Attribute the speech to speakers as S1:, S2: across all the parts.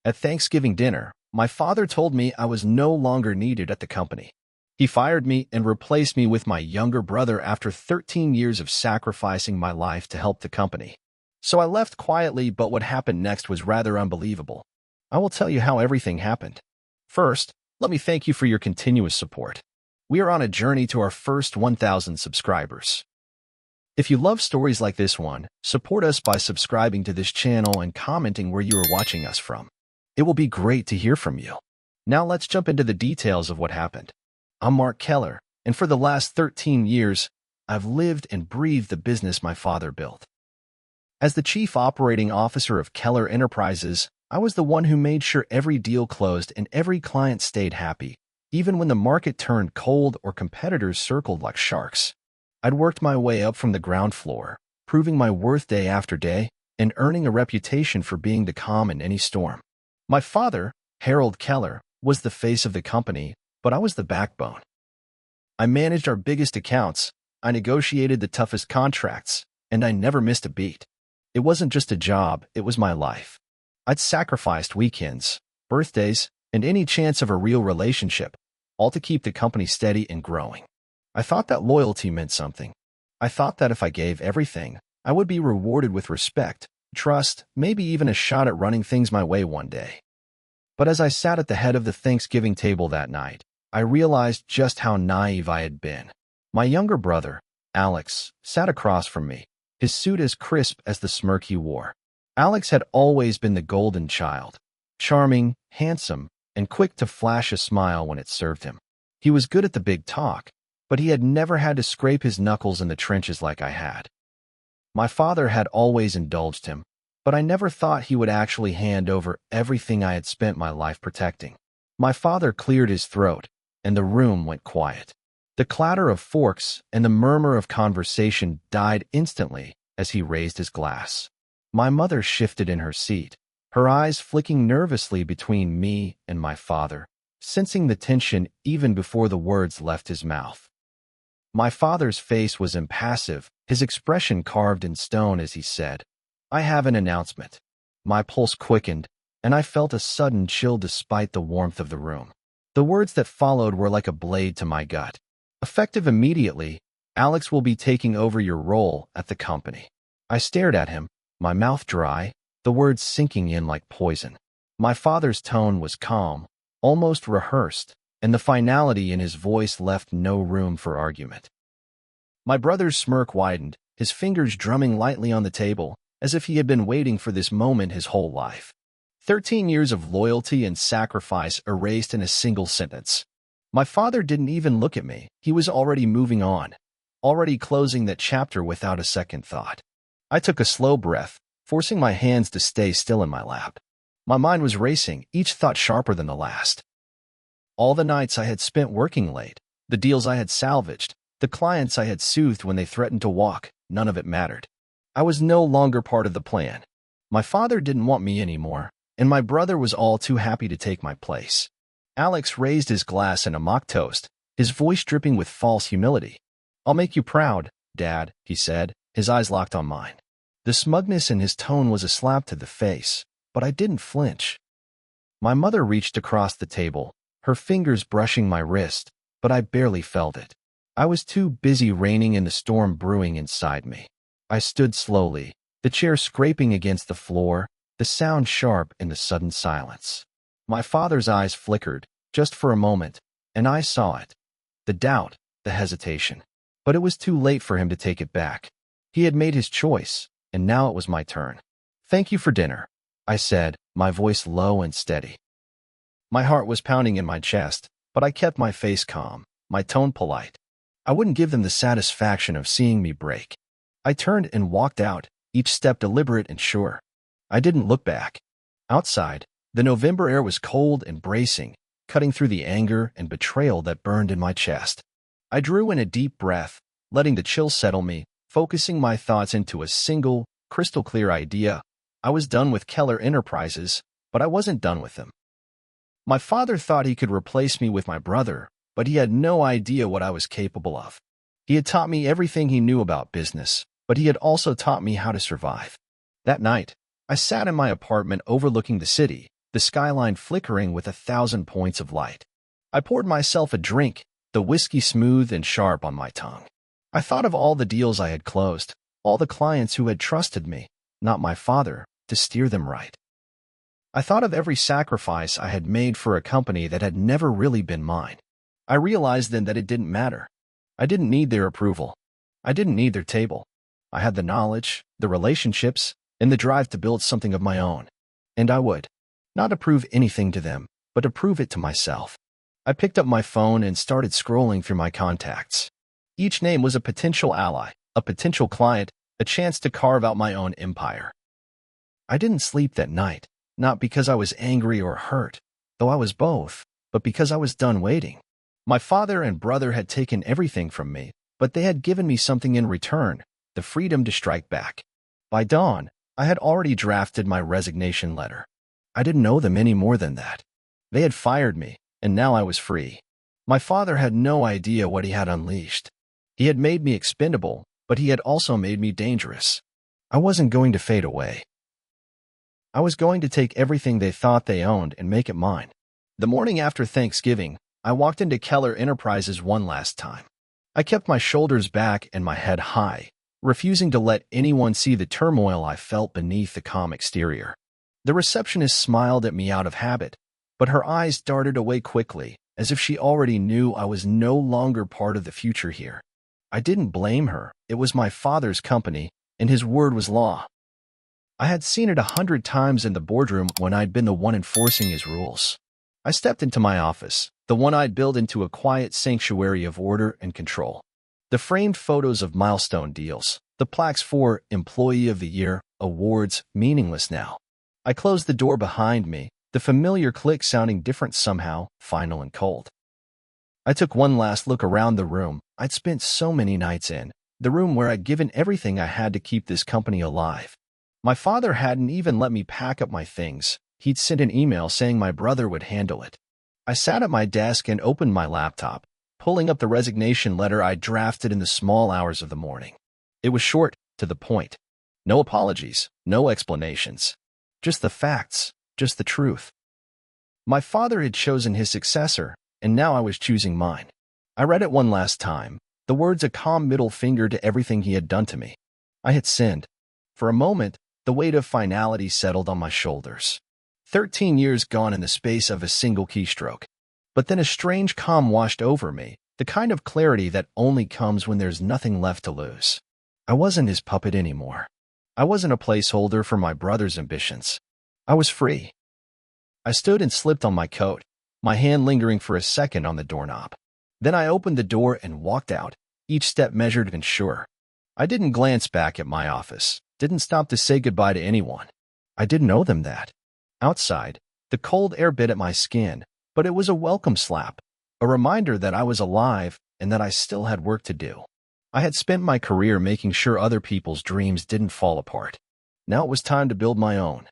S1: At Thanksgiving dinner, my father told me I was no longer needed at the company. He fired me and replaced me with my younger brother after 13 years of sacrificing my life to help the company. So I left quietly, but what happened next was rather unbelievable. I will tell you how everything happened. First, let me thank you for your continuous support. We are on a journey to our first 1,000 subscribers. If you love stories like this one, support us by subscribing to this channel and commenting where you are watching us from. It will be great to hear from you. Now let's jump into the details of what happened. I'm Mark Keller, and for the last 13 years, I've lived and breathed the business my father built. As the chief operating officer of Keller Enterprises, I was the one who made sure every deal closed and every client stayed happy, even when the market turned cold or competitors circled like sharks. I'd worked my way up from the ground floor, proving my worth day after day and earning a reputation for being the calm in any storm. My father, Harold Keller, was the face of the company, but I was the backbone. I managed our biggest accounts, I negotiated the toughest contracts, and I never missed a beat. It wasn't just a job, it was my life. I'd sacrificed weekends, birthdays, and any chance of a real relationship, all to keep the company steady and growing. I thought that loyalty meant something. I thought that if I gave everything, I would be rewarded with respect, trust, maybe even a shot at running things my way one day. But as I sat at the head of the Thanksgiving table that night, I realized just how naive I had been. My younger brother, Alex, sat across from me, his suit as crisp as the smirk he wore. Alex had always been the golden child, charming, handsome, and quick to flash a smile when it served him. He was good at the big talk, but he had never had to scrape his knuckles in the trenches like I had. My father had always indulged him, but I never thought he would actually hand over everything I had spent my life protecting. My father cleared his throat, and the room went quiet. The clatter of forks and the murmur of conversation died instantly as he raised his glass. My mother shifted in her seat, her eyes flicking nervously between me and my father, sensing the tension even before the words left his mouth. My father's face was impassive, his expression carved in stone as he said, "I have an announcement." My pulse quickened, and I felt a sudden chill despite the warmth of the room. The words that followed were like a blade to my gut. Effective immediately, Alex will be taking over your role at the company. I stared at him, my mouth dry, the words sinking in like poison. My father's tone was calm, almost rehearsed, and the finality in his voice left no room for argument. My brother's smirk widened, his fingers drumming lightly on the table, as if he had been waiting for this moment his whole life. 13 years of loyalty and sacrifice erased in a single sentence. My father didn't even look at me. He was already moving on, already closing that chapter without a second thought. I took a slow breath, forcing my hands to stay still in my lap. My mind was racing, each thought sharper than the last. All the nights I had spent working late, the deals I had salvaged, the clients I had soothed when they threatened to walk, none of it mattered. I was no longer part of the plan. My father didn't want me anymore, and my brother was all too happy to take my place. Alex raised his glass in a mock toast, his voice dripping with false humility. "I'll make you proud, Dad," he said, his eyes locked on mine. The smugness in his tone was a slap to the face, but I didn't flinch. My mother reached across the table, her fingers brushing my wrist, but I barely felt it. I was too busy reining in the storm brewing inside me. I stood slowly, the chair scraping against the floor, the sound sharp in the sudden silence. My father's eyes flickered, just for a moment, and I saw it. The doubt, the hesitation. But it was too late for him to take it back. He had made his choice, and now it was my turn. "Thank you for dinner," I said, my voice low and steady. My heart was pounding in my chest, but I kept my face calm, my tone polite. I wouldn't give them the satisfaction of seeing me break. I turned and walked out, each step deliberate and sure. I didn't look back. Outside, the November air was cold and bracing, cutting through the anger and betrayal that burned in my chest. I drew in a deep breath, letting the chill settle me, focusing my thoughts into a single, crystal-clear idea. I was done with Keller Enterprises, but I wasn't done with them. My father thought he could replace me with my brother, but he had no idea what I was capable of. He had taught me everything he knew about business, but he had also taught me how to survive. That night, I sat in my apartment overlooking the city, the skyline flickering with 1,000 points of light. I poured myself a drink, the whiskey smooth and sharp on my tongue. I thought of all the deals I had closed, all the clients who had trusted me, not my father, to steer them right. I thought of every sacrifice I had made for a company that had never really been mine. I realized then that it didn't matter. I didn't need their approval. I didn't need their table. I had the knowledge, the relationships, and the drive to build something of my own. And I would. Not to prove anything to them, but to prove it to myself. I picked up my phone and started scrolling through my contacts. Each name was a potential ally, a potential client, a chance to carve out my own empire. I didn't sleep that night, not because I was angry or hurt, though I was both, but because I was done waiting. My father and brother had taken everything from me, but they had given me something in return, the freedom to strike back. By dawn, I had already drafted my resignation letter. I didn't know them any more than that. They had fired me, and now I was free. My father had no idea what he had unleashed. He had made me expendable, but he had also made me dangerous. I wasn't going to fade away. I was going to take everything they thought they owned and make it mine. The morning after Thanksgiving, I walked into Keller Enterprises one last time. I kept my shoulders back and my head high, refusing to let anyone see the turmoil I felt beneath the calm exterior. The receptionist smiled at me out of habit, but her eyes darted away quickly, as if she already knew I was no longer part of the future here. I didn't blame her. It was my father's company, and his word was law. I had seen it 100 times in the boardroom when I'd been the one enforcing his rules. I stepped into my office, the one I'd built into a quiet sanctuary of order and control. The framed photos of milestone deals, the plaques for Employee of the Year, awards, meaningless now. I closed the door behind me, the familiar click sounding different somehow, final and cold. I took one last look around the room I'd spent so many nights in, the room where I'd given everything I had to keep this company alive. My father hadn't even let me pack up my things. He'd sent an email saying my brother would handle it. I sat at my desk and opened my laptop, pulling up the resignation letter I drafted in the small hours of the morning. It was short, to the point. No apologies, no explanations. Just the facts, just the truth. My father had chosen his successor, and now I was choosing mine. I read it one last time, the words a calm middle finger to everything he had done to me. I had sinned. For a moment, the weight of finality settled on my shoulders. 13 years gone in the space of a single keystroke. But then a strange calm washed over me, the kind of clarity that only comes when there's nothing left to lose. I wasn't his puppet anymore. I wasn't a placeholder for my brother's ambitions. I was free. I stood and slipped on my coat, my hand lingering for a second on the doorknob. Then I opened the door and walked out, each step measured and sure. I didn't glance back at my office, didn't stop to say goodbye to anyone. I didn't owe them that. Outside, the cold air bit at my skin, but it was a welcome slap, a reminder that I was alive and that I still had work to do. I had spent my career making sure other people's dreams didn't fall apart. Now it was time to build my own.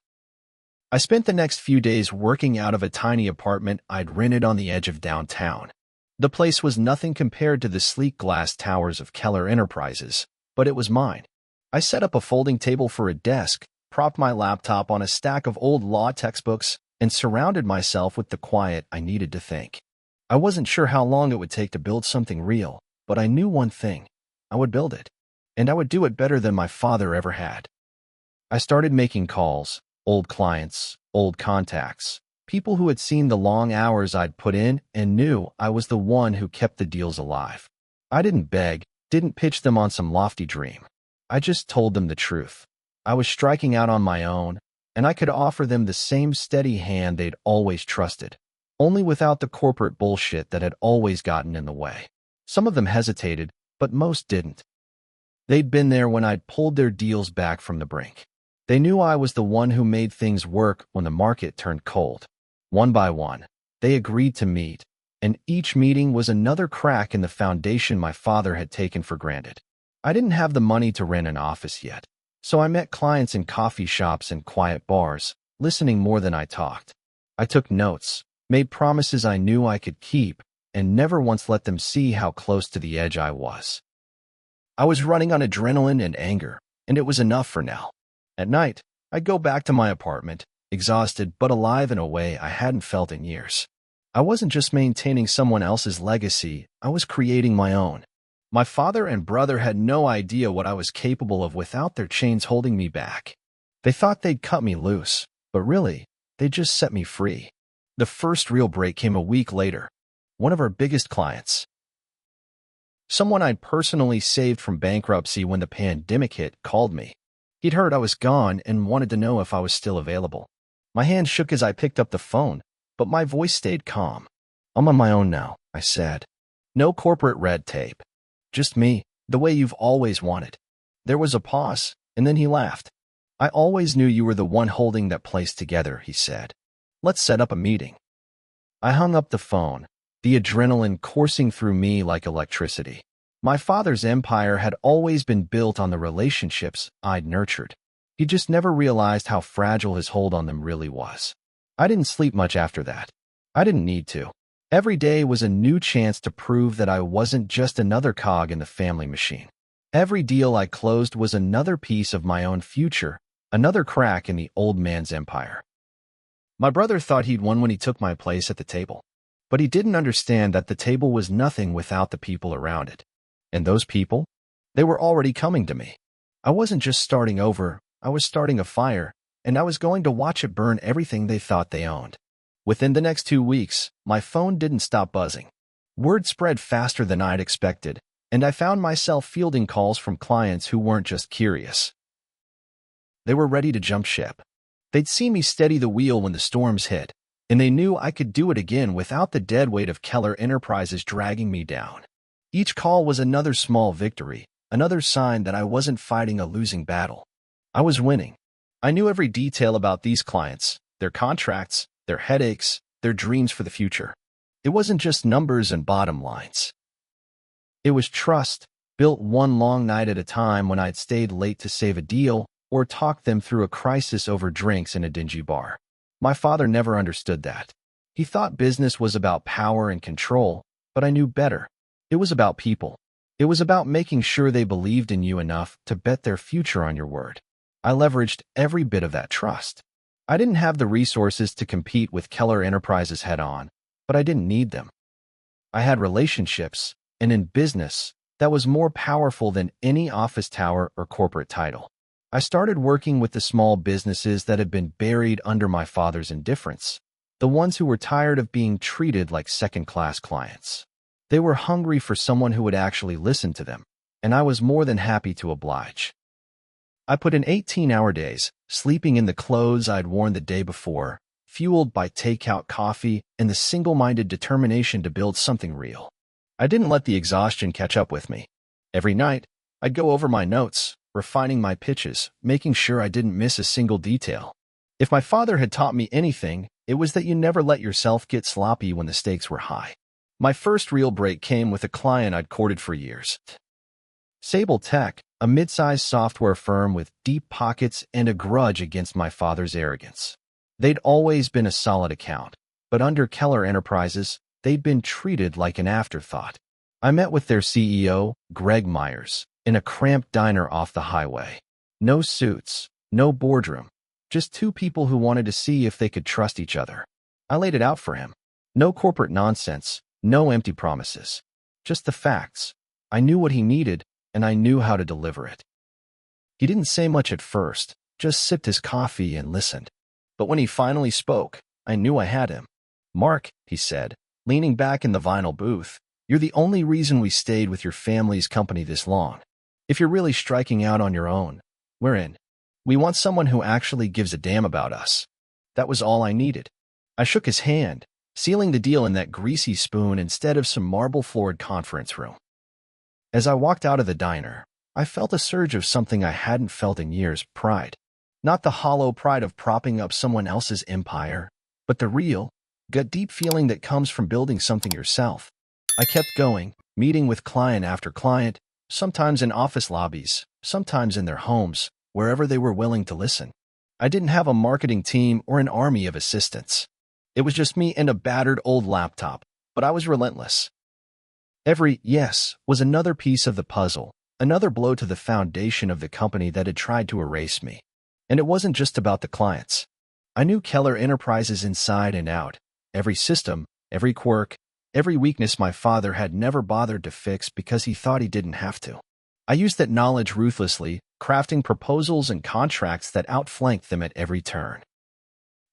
S1: I spent the next few days working out of a tiny apartment I'd rented on the edge of downtown. The place was nothing compared to the sleek glass towers of Keller Enterprises, but it was mine. I set up a folding table for a desk, propped my laptop on a stack of old law textbooks, and surrounded myself with the quiet I needed to think. I wasn't sure how long it would take to build something real, but I knew one thing. I would build it. And I would do it better than my father ever had. I started making calls, old clients, old contacts, people who had seen the long hours I'd put in and knew I was the one who kept the deals alive. I didn't beg, didn't pitch them on some lofty dream. I just told them the truth. I was striking out on my own, and I could offer them the same steady hand they'd always trusted, only without the corporate bullshit that had always gotten in the way. Some of them hesitated, but most didn't. They'd been there when I'd pulled their deals back from the brink. They knew I was the one who made things work when the market turned cold. One by one, they agreed to meet, and each meeting was another crack in the foundation my father had taken for granted. I didn't have the money to rent an office yet, so I met clients in coffee shops and quiet bars, listening more than I talked. I took notes, made promises I knew I could keep, and never once let them see how close to the edge I was. I was running on adrenaline and anger, and it was enough for now. At night, I'd go back to my apartment, exhausted but alive in a way I hadn't felt in years. I wasn't just maintaining someone else's legacy, I was creating my own. My father and brother had no idea what I was capable of without their chains holding me back. They thought they'd cut me loose, but really, they just set me free. The first real break came a week later. One of our biggest clients, someone I'd personally saved from bankruptcy when the pandemic hit, called me. He'd heard I was gone and wanted to know if I was still available. My hand shook as I picked up the phone, but my voice stayed calm. "I'm on my own now," I said. "No corporate red tape. Just me, the way you've always wanted." There was a pause, and then he laughed. "I always knew you were the one holding that place together," he said. "Let's set up a meeting." I hung up the phone, the adrenaline coursing through me like electricity. My father's empire had always been built on the relationships I'd nurtured. He just never realized how fragile his hold on them really was. I didn't sleep much after that. I didn't need to. Every day was a new chance to prove that I wasn't just another cog in the family machine. Every deal I closed was another piece of my own future, another crack in the old man's empire. My brother thought he'd won when he took my place at the table, but he didn't understand that the table was nothing without the people around it. And those people? They were already coming to me. I wasn't just starting over, I was starting a fire, and I was going to watch it burn everything they thought they owned. Within the next 2 weeks, my phone didn't stop buzzing. Word spread faster than I'd expected, and I found myself fielding calls from clients who weren't just curious. They were ready to jump ship. They'd seen me steady the wheel when the storms hit, and they knew I could do it again without the dead weight of Keller Enterprises dragging me down. Each call was another small victory, another sign that I wasn't fighting a losing battle. I was winning. I knew every detail about these clients, their contracts, their headaches, their dreams for the future. It wasn't just numbers and bottom lines. It was trust, built one long night at a time when I'd stayed late to save a deal or talked them through a crisis over drinks in a dingy bar. My father never understood that. He thought business was about power and control, but I knew better. It was about people. It was about making sure they believed in you enough to bet their future on your word. I leveraged every bit of that trust. I didn't have the resources to compete with Keller Enterprises head-on, but I didn't need them. I had relationships, and in business, that was more powerful than any office tower or corporate title. I started working with the small businesses that had been buried under my father's indifference, the ones who were tired of being treated like second-class clients. They were hungry for someone who would actually listen to them, and I was more than happy to oblige. I put in 18-hour days, sleeping in the clothes I'd worn the day before, fueled by takeout coffee and the single-minded determination to build something real. I didn't let the exhaustion catch up with me. Every night, I'd go over my notes, refining my pitches, making sure I didn't miss a single detail. If my father had taught me anything, it was that you never let yourself get sloppy when the stakes were high. My first real break came with a client I'd courted for years. Sable Tech, a mid-sized software firm with deep pockets and a grudge against my father's arrogance. They'd always been a solid account, but under Keller Enterprises, they'd been treated like an afterthought. I met with their CEO, Greg Myers, in a cramped diner off the highway. No suits, no boardroom, just two people who wanted to see if they could trust each other. I laid it out for him. No corporate nonsense, no empty promises. Just the facts. I knew what he needed, and I knew how to deliver it. He didn't say much at first, just sipped his coffee and listened. But when he finally spoke, I knew I had him. "Mark," he said, leaning back in the vinyl booth, "you're the only reason we stayed with your family's company this long. If you're really striking out on your own, we're in. We want someone who actually gives a damn about us." That was all I needed. I shook his hand, sealing the deal in that greasy spoon instead of some marble-floored conference room. As I walked out of the diner, I felt a surge of something I hadn't felt in years: pride. Not the hollow pride of propping up someone else's empire, but the real, gut-deep feeling that comes from building something yourself. I kept going, meeting with client after client, sometimes in office lobbies, sometimes in their homes, wherever they were willing to listen. I didn't have a marketing team or an army of assistants. It was just me and a battered old laptop, but I was relentless. Every yes was another piece of the puzzle, another blow to the foundation of the company that had tried to erase me. And it wasn't just about the clients. I knew Keller Enterprises inside and out, every system, every quirk, every weakness my father had never bothered to fix because he thought he didn't have to. I used that knowledge ruthlessly, crafting proposals and contracts that outflanked them at every turn.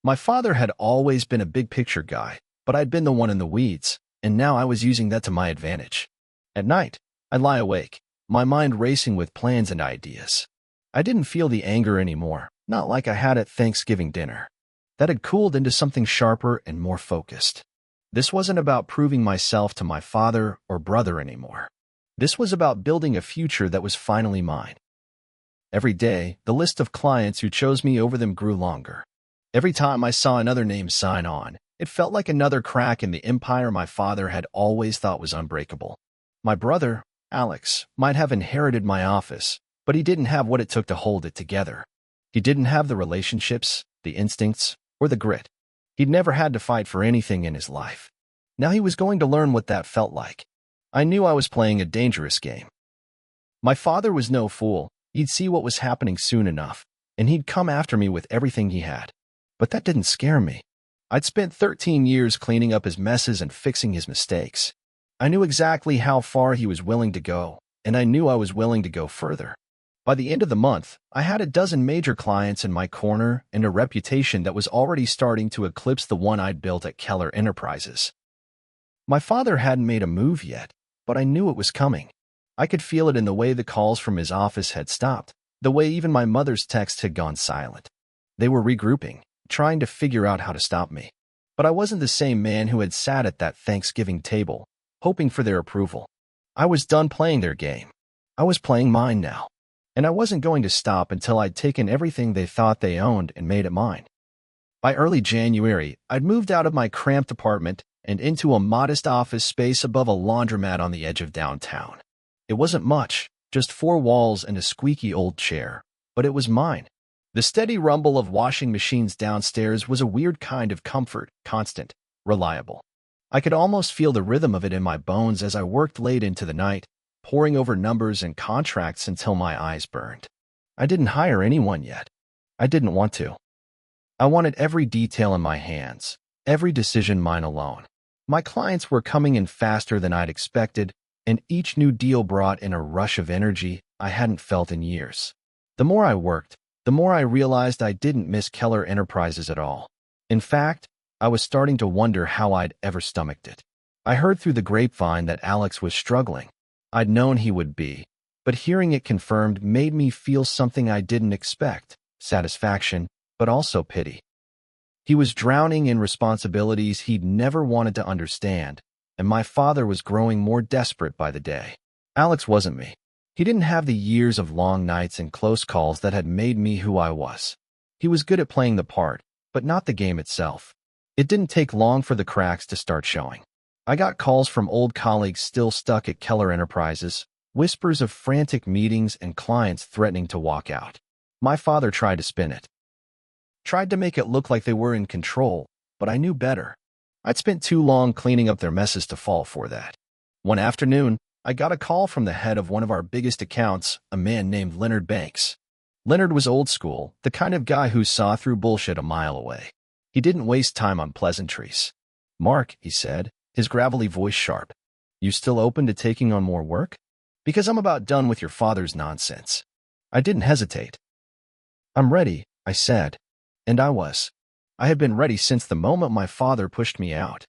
S1: My father had always been a big-picture guy, but I'd been the one in the weeds, and now I was using that to my advantage. At night, I'd lie awake, my mind racing with plans and ideas. I didn't feel the anger anymore, not like I had at Thanksgiving dinner. That had cooled into something sharper and more focused. This wasn't about proving myself to my father or brother anymore. This was about building a future that was finally mine. Every day, the list of clients who chose me over them grew longer. Every time I saw another name sign on, it felt like another crack in the empire my father had always thought was unbreakable. My brother, Alex, might have inherited my office, but he didn't have what it took to hold it together. He didn't have the relationships, the instincts, or the grit. He'd never had to fight for anything in his life. Now he was going to learn what that felt like. I knew I was playing a dangerous game. My father was no fool. He'd see what was happening soon enough, and he'd come after me with everything he had. But that didn't scare me. I'd spent 13 years cleaning up his messes and fixing his mistakes. I knew exactly how far he was willing to go, and I knew I was willing to go further. By the end of the month, I had a dozen major clients in my corner and a reputation that was already starting to eclipse the one I'd built at Keller Enterprises. My father hadn't made a move yet, but I knew it was coming. I could feel it in the way the calls from his office had stopped, the way even my mother's texts had gone silent. They were regrouping, trying to figure out how to stop me. But I wasn't the same man who had sat at that Thanksgiving table, hoping for their approval. I was done playing their game. I was playing mine now. And I wasn't going to stop until I'd taken everything they thought they owned and made it mine. By early January, I'd moved out of my cramped apartment and into a modest office space above a laundromat on the edge of downtown. It wasn't much, just 4 walls and a squeaky old chair, but it was mine. The steady rumble of washing machines downstairs was a weird kind of comfort, constant, reliable. I could almost feel the rhythm of it in my bones as I worked late into the night, poring over numbers and contracts until my eyes burned. I didn't hire anyone yet. I didn't want to. I wanted every detail in my hands, every decision mine alone. My clients were coming in faster than I'd expected, and each new deal brought in a rush of energy I hadn't felt in years. The more I worked, the more I realized I didn't miss Keller Enterprises at all. In fact, I was starting to wonder how I'd ever stomached it. I heard through the grapevine that Alex was struggling. I'd known he would be, but hearing it confirmed made me feel something I didn't expect, satisfaction, but also pity. He was drowning in responsibilities he'd never wanted to understand, and my father was growing more desperate by the day. Alex wasn't me. He didn't have the years of long nights and close calls that had made me who I was. He was good at playing the part, but not the game itself. It didn't take long for the cracks to start showing. I got calls from old colleagues still stuck at Keller Enterprises, whispers of frantic meetings and clients threatening to walk out. My father tried to spin it. Tried to make it look like they were in control, but I knew better. I'd spent too long cleaning up their messes to fall for that. One afternoon, I got a call from the head of one of our biggest accounts, a man named Leonard Banks. Leonard was old school, the kind of guy who saw through bullshit a mile away. He didn't waste time on pleasantries. "Mark," he said, his gravelly voice sharp, "you still open to taking on more work? Because I'm about done with your father's nonsense." I didn't hesitate. "I'm ready," I said. And I was. I had been ready since the moment my father pushed me out.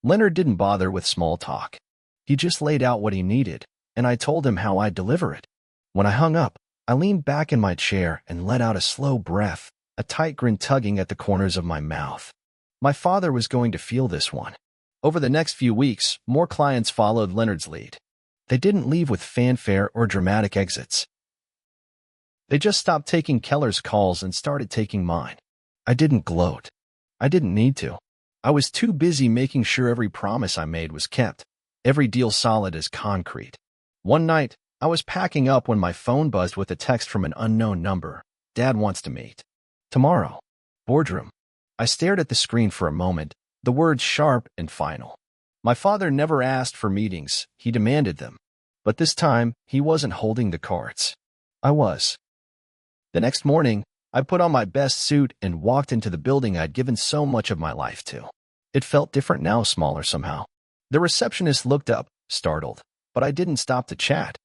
S1: Leonard didn't bother with small talk. He just laid out what he needed, and I told him how I'd deliver it. When I hung up, I leaned back in my chair and let out a slow breath, a tight grin tugging at the corners of my mouth. My father was going to feel this one. Over the next few weeks, more clients followed Leonard's lead. They didn't leave with fanfare or dramatic exits. They just stopped taking Keller's calls and started taking mine. I didn't gloat. I didn't need to. I was too busy making sure every promise I made was kept, every deal solid as concrete. One night, I was packing up when my phone buzzed with a text from an unknown number. "Dad wants to meet. Tomorrow." Boardroom. I stared at the screen for a moment, the words sharp and final. My father never asked for meetings, he demanded them. But this time, he wasn't holding the cards. I was. The next morning, I put on my best suit and walked into the building I'd given so much of my life to. It felt different now, smaller somehow. The receptionist looked up, startled, but I didn't stop to chat.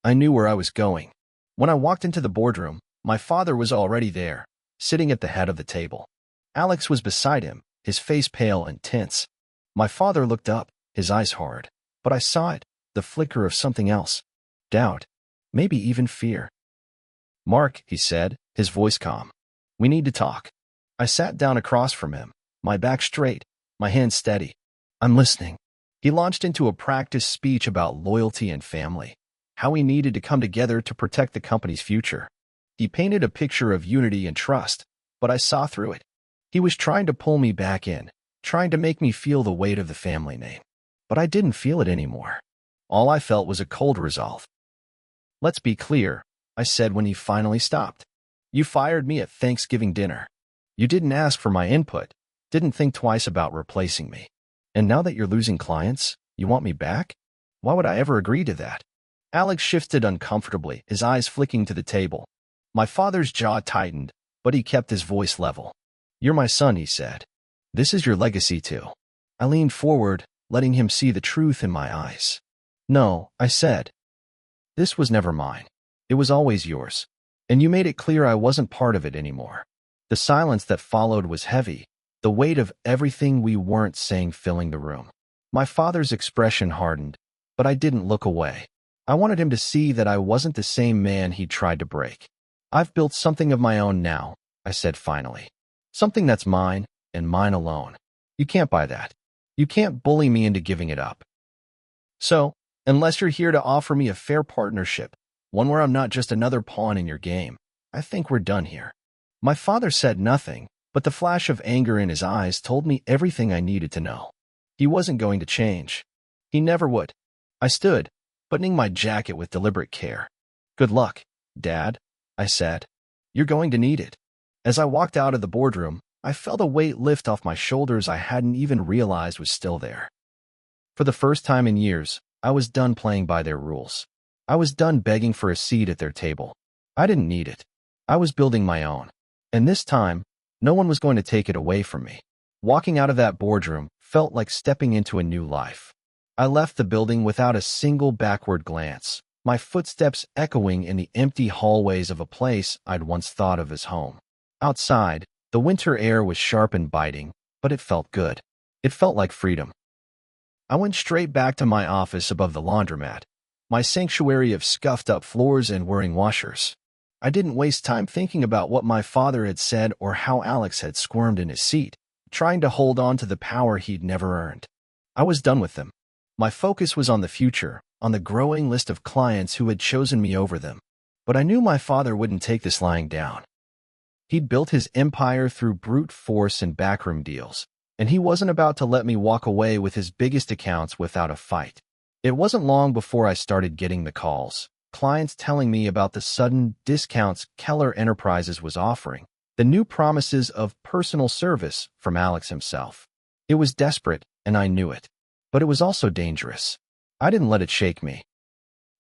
S1: I knew where I was going. When I walked into the boardroom, my father was already there, sitting at the head of the table. Alex was beside him, his face pale and tense. My father looked up, his eyes hard, but I saw it, the flicker of something else. Doubt, maybe even fear. "Mark," he said, his voice calm. "We need to talk." I sat down across from him, my back straight, my hands steady. "I'm listening." He launched into a practice speech about loyalty and family, how we needed to come together to protect the company's future. He painted a picture of unity and trust, but I saw through it. He was trying to pull me back in, trying to make me feel the weight of the family name. But I didn't feel it anymore. All I felt was a cold resolve. "Let's be clear," I said when he finally stopped. "You fired me at Thanksgiving dinner. You didn't ask for my input, didn't think twice about replacing me. And now that you're losing clients, you want me back? Why would I ever agree to that?" Alex shifted uncomfortably, his eyes flicking to the table. My father's jaw tightened, but he kept his voice level. "You're my son," he said. "This is your legacy too." I leaned forward, letting him see the truth in my eyes. "No," I said. "This was never mine. It was always yours. And you made it clear I wasn't part of it anymore." The silence that followed was heavy, the weight of everything we weren't saying filling the room. My father's expression hardened, but I didn't look away. I wanted him to see that I wasn't the same man he'd tried to break. "I've built something of my own now," I said finally. "Something that's mine, and mine alone. You can't buy that. You can't bully me into giving it up. So, unless you're here to offer me a fair partnership, one where I'm not just another pawn in your game, I think we're done here." My father said nothing, but the flash of anger in his eyes told me everything I needed to know. He wasn't going to change. He never would. I stood, buttoning my jacket with deliberate care. "Good luck, Dad," I said. "You're going to need it." As I walked out of the boardroom, I felt a weight lift off my shoulders I hadn't even realized was still there. For the first time in years, I was done playing by their rules. I was done begging for a seat at their table. I didn't need it. I was building my own. And this time, no one was going to take it away from me. Walking out of that boardroom felt like stepping into a new life. I left the building without a single backward glance, my footsteps echoing in the empty hallways of a place I'd once thought of as home. Outside, the winter air was sharp and biting, but it felt good. It felt like freedom. I went straight back to my office above the laundromat, my sanctuary of scuffed-up floors and whirring washers. I didn't waste time thinking about what my father had said or how Alex had squirmed in his seat, trying to hold on to the power he'd never earned. I was done with them. My focus was on the future, on the growing list of clients who had chosen me over them. But I knew my father wouldn't take this lying down. He'd built his empire through brute force and backroom deals, and he wasn't about to let me walk away with his biggest accounts without a fight. It wasn't long before I started getting the calls, clients telling me about the sudden discounts Keller Enterprises was offering, the new promises of personal service from Alex himself. It was desperate, and I knew it. But it was also dangerous. I didn't let it shake me.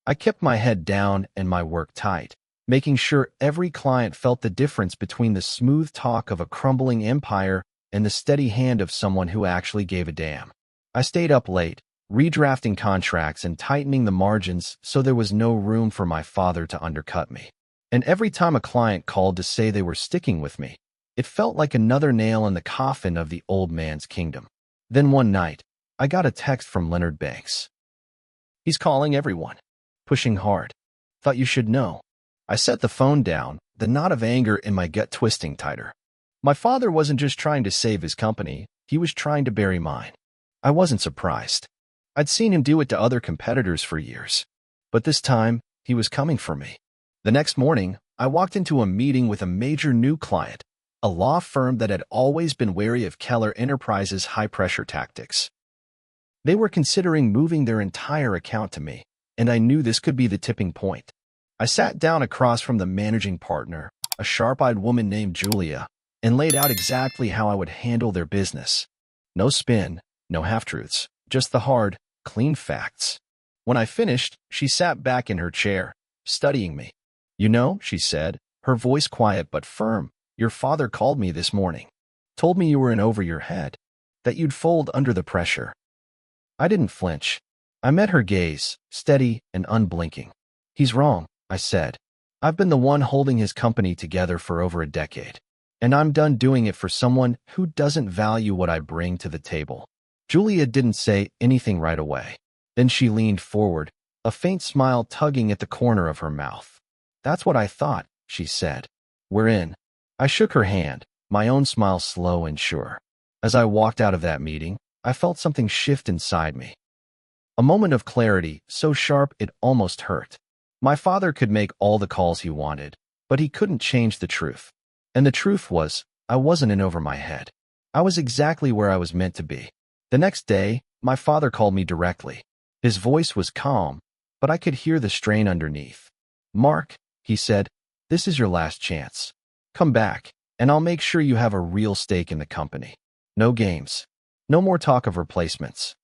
S1: I kept my head down and my work tight, making sure every client felt the difference between the smooth talk of a crumbling empire and the steady hand of someone who actually gave a damn. I stayed up late, redrafting contracts and tightening the margins so there was no room for my father to undercut me. And every time a client called to say they were sticking with me, it felt like another nail in the coffin of the old man's kingdom. Then one night, I got a text from Leonard Banks. "He's calling everyone. Pushing hard. Thought you should know." I set the phone down, the knot of anger in my gut twisting tighter. My father wasn't just trying to save his company, he was trying to bury mine. I wasn't surprised. I'd seen him do it to other competitors for years. But this time, he was coming for me. The next morning, I walked into a meeting with a major new client, a law firm that had always been wary of Keller Enterprises' high-pressure tactics. They were considering moving their entire account to me, and I knew this could be the tipping point. I sat down across from the managing partner, a sharp-eyed woman named Julia, and laid out exactly how I would handle their business. No spin, no half-truths, just the hard, clean facts. When I finished, she sat back in her chair, studying me. "You know," she said, her voice quiet but firm, Your father called me this morning. Told me you were in over your head, that you'd fold under the pressure. I didn't flinch. I met her gaze, steady and unblinking. He's wrong, I said. I've been the one holding his company together for over a decade, and I'm done doing it for someone who doesn't value what I bring to the table. Julia didn't say anything right away. Then she leaned forward, a faint smile tugging at the corner of her mouth. That's what I thought, she said. We're in. I shook her hand, my own smile slow and sure. As I walked out of that meeting, I felt something shift inside me. A moment of clarity, so sharp it almost hurt. My father could make all the calls he wanted, but he couldn't change the truth. And the truth was, I wasn't in over my head. I was exactly where I was meant to be. The next day, my father called me directly. His voice was calm, but I could hear the strain underneath. Mark, he said, this is your last chance. Come back, and I'll make sure you have a real stake in the company. No games. No more talk of replacements.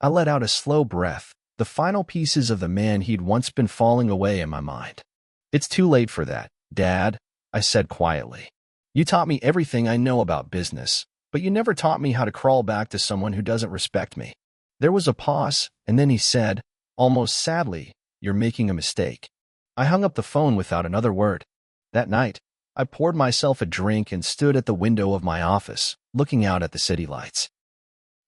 S1: I let out a slow breath, the final pieces of the man he'd once been falling away in my mind. It's too late for that, Dad, I said quietly. You taught me everything I know about business, but you never taught me how to crawl back to someone who doesn't respect me. There was a pause, and then he said, almost sadly, you're making a mistake. I hung up the phone without another word. That night, I poured myself a drink and stood at the window of my office, looking out at the city lights.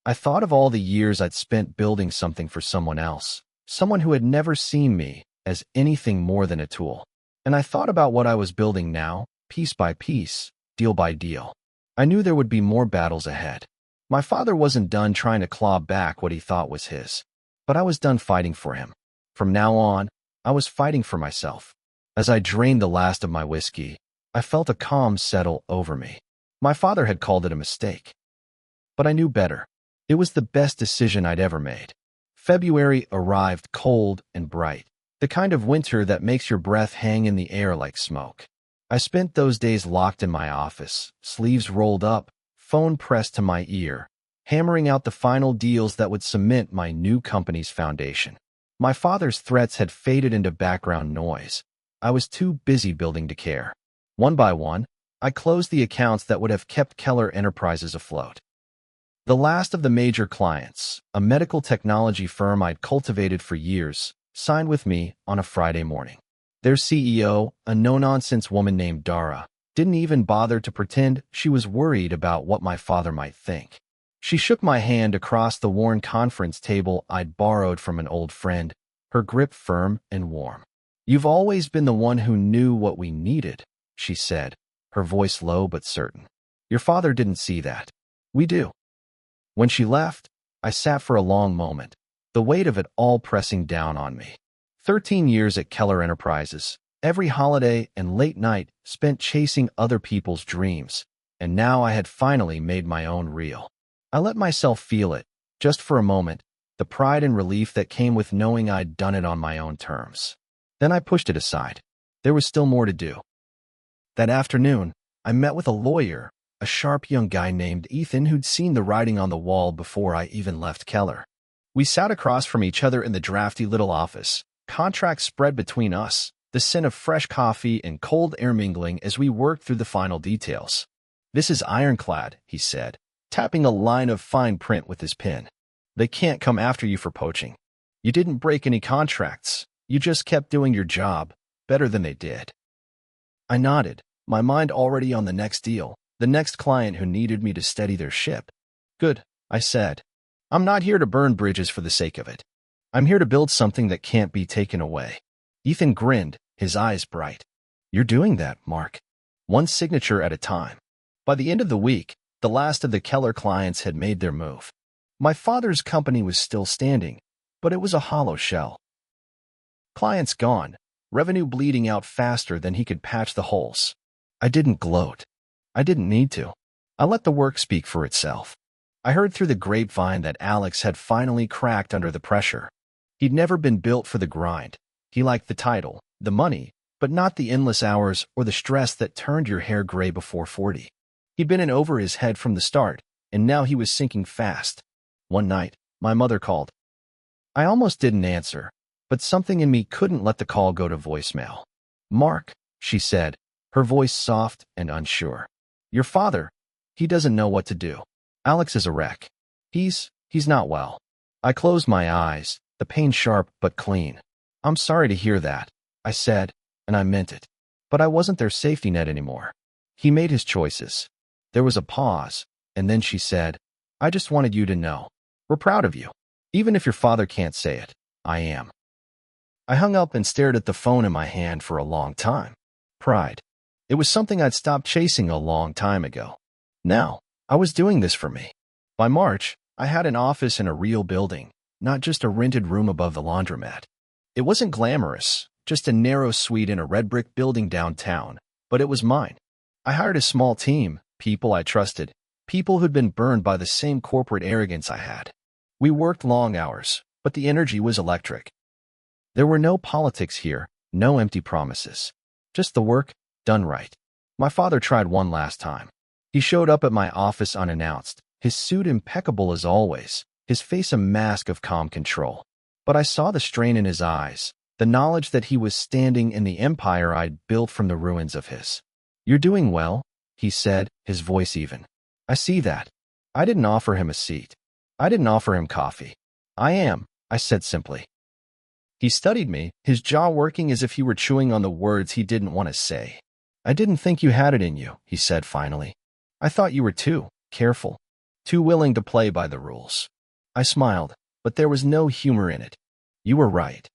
S1: I thought of all the years I'd spent building something for someone else, someone who had never seen me as anything more than a tool. And I thought about what I was building now, piece by piece, deal by deal. I knew there would be more battles ahead. My father wasn't done trying to claw back what he thought was his, but I was done fighting for him. From now on, I was fighting for myself. As I drained the last of my whiskey, I felt a calm settle over me. My father had called it a mistake. But I knew better. It was the best decision I'd ever made. February arrived cold and bright, the kind of winter that makes your breath hang in the air like smoke. I spent those days locked in my office, sleeves rolled up, phone pressed to my ear, hammering out the final deals that would cement my new company's foundation. My father's threats had faded into background noise. I was too busy building to care. One by one, I closed the accounts that would have kept Keller Enterprises afloat. The last of the major clients, a medical technology firm I'd cultivated for years, signed with me on a Friday morning. Their CEO, a no-nonsense woman named Dara, didn't even bother to pretend she was worried about what my father might think. She shook my hand across the worn conference table I'd borrowed from an old friend, her grip firm and warm. You've always been the one who knew what we needed, she said, her voice low but certain. Your father didn't see that. We do. When she left, I sat for a long moment, the weight of it all pressing down on me. 13 years at Keller Enterprises, every holiday and late night spent chasing other people's dreams, and now I had finally made my own real. I let myself feel it, just for a moment, the pride and relief that came with knowing I'd done it on my own terms. Then I pushed it aside. There was still more to do. That afternoon, I met with a lawyer, a sharp young guy named Ethan who'd seen the writing on the wall before I even left Keller. We sat across from each other in the drafty little office, contracts spread between us, the scent of fresh coffee and cold air mingling as we worked through the final details. This is ironclad, he said, tapping a line of fine print with his pen. They can't come after you for poaching. You didn't break any contracts. You just kept doing your job, better than they did. I nodded, my mind already on the next deal, the next client who needed me to steady their ship. Good, I said. I'm not here to burn bridges for the sake of it. I'm here to build something that can't be taken away. Ethan grinned, his eyes bright. You're doing that, Mark. One signature at a time. By the end of the week, the last of the Keller clients had made their move. My father's company was still standing, but it was a hollow shell. Clients gone, revenue bleeding out faster than he could patch the holes. I didn't gloat. I didn't need to. I let the work speak for itself. I heard through the grapevine that Alex had finally cracked under the pressure. He'd never been built for the grind. He liked the title, the money, but not the endless hours or the stress that turned your hair gray before 40. He'd been in over his head from the start, and now he was sinking fast. One night, my mother called. I almost didn't answer, but something in me couldn't let the call go to voicemail. Mark, she said, her voice soft and unsure. Your father, he doesn't know what to do. Alex is a wreck. He's not well. I closed my eyes, the pain sharp but clean. I'm sorry to hear that, I said, and I meant it. But I wasn't their safety net anymore. He made his choices. There was a pause, and then she said, I just wanted you to know. We're proud of you. Even if your father can't say it, I am. I hung up and stared at the phone in my hand for a long time. Pride. It was something I'd stopped chasing a long time ago. Now, I was doing this for me. By March, I had an office in a real building, not just a rented room above the laundromat. It wasn't glamorous, just a narrow suite in a red brick building downtown, but it was mine. I hired a small team, people I trusted, people who'd been burned by the same corporate arrogance I had. We worked long hours, but the energy was electric. There were no politics here, no empty promises. Just the work, done right. My father tried one last time. He showed up at my office unannounced, his suit impeccable as always, his face a mask of calm control. But I saw the strain in his eyes, the knowledge that he was standing in the empire I'd built from the ruins of his. You're doing well, he said, his voice even. I see that. I didn't offer him a seat. I didn't offer him coffee. I am, I said simply. He studied me, his jaw working as if he were chewing on the words he didn't want to say. I didn't think you had it in you, he said finally. I thought you were too careful, too willing to play by the rules. I smiled, but there was no humor in it. You were right.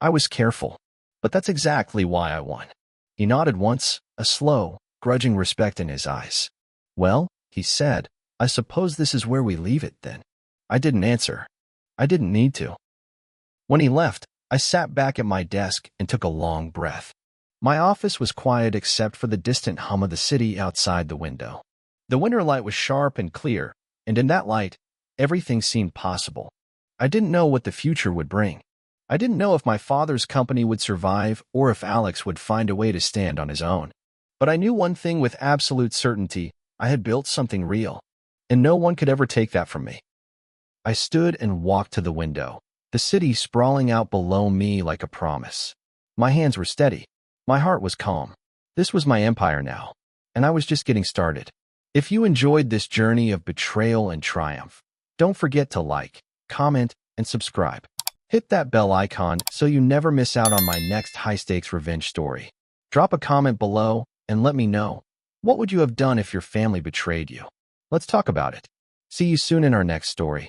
S1: I was careful, but that's exactly why I won. He nodded once, a slow, grudging respect in his eyes. Well, he said, I suppose this is where we leave it then. I didn't answer. I didn't need to. When he left, I sat back at my desk and took a long breath. My office was quiet except for the distant hum of the city outside the window. The winter light was sharp and clear, and in that light, everything seemed possible. I didn't know what the future would bring. I didn't know if my father's company would survive or if Alex would find a way to stand on his own. But I knew one thing with absolute certainty. I had built something real, and no one could ever take that from me. I stood and walked to the window, the city sprawling out below me like a promise. My hands were steady. My heart was calm. This was my empire now, and I was just getting started. If you enjoyed this journey of betrayal and triumph, don't forget to like, comment, and subscribe. Hit that bell icon so you never miss out on my next high-stakes revenge story. Drop a comment below and let me know, what would you have done if your family betrayed you? Let's talk about it. See you soon in our next story.